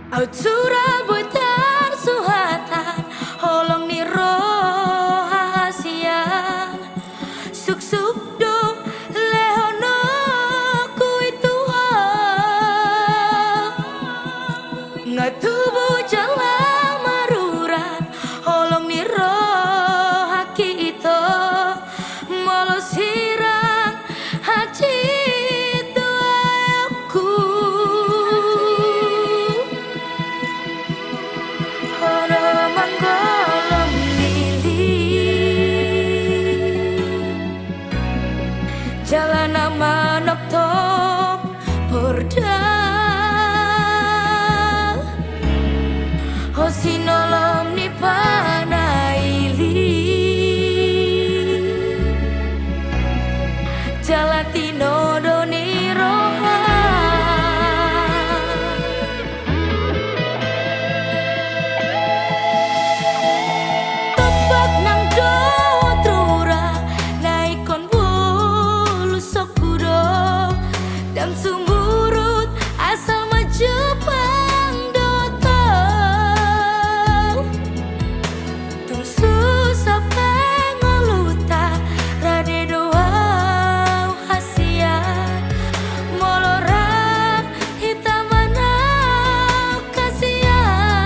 Autura buitan suhatan holong ni rahasian suk-suk dong lehono kui Tuhan ngatubu jalan maruran holong ni rohaki itu molos hirang haji jalan amanok top porda hosinolom ni panaili jalan tinodo ni roha topak nang do trura naikon dan sumurut asal majapang dotol tung susah pengoluta rade doa hasian molorak hitam manau kasihan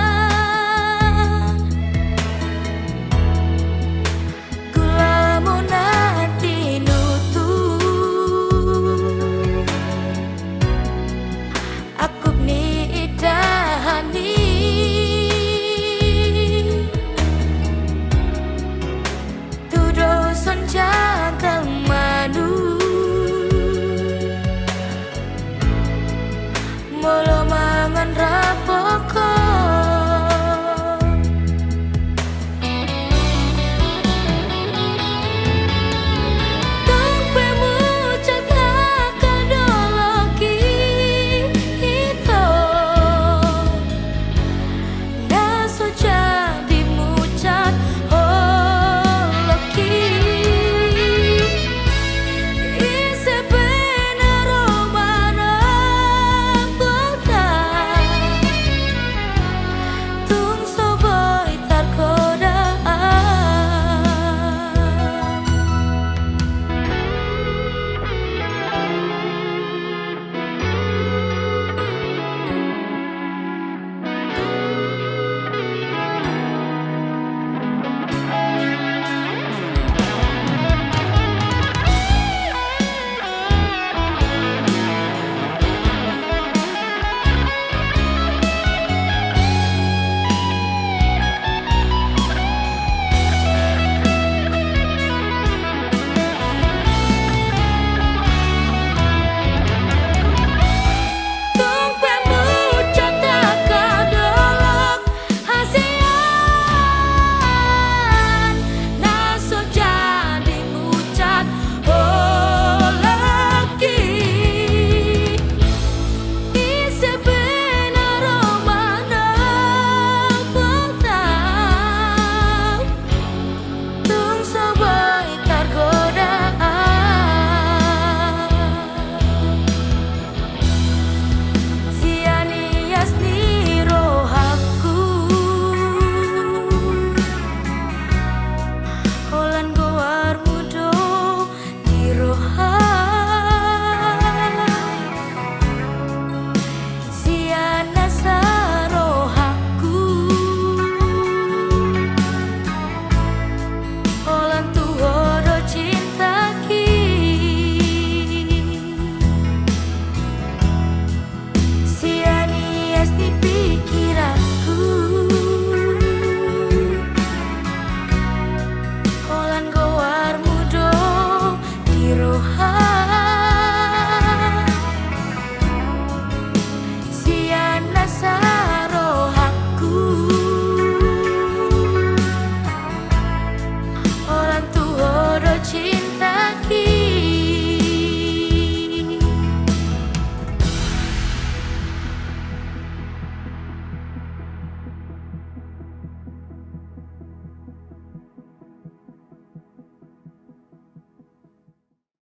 gula munati nutu akup ni idahani tudo sonjang manu molo mangan rapoko cinta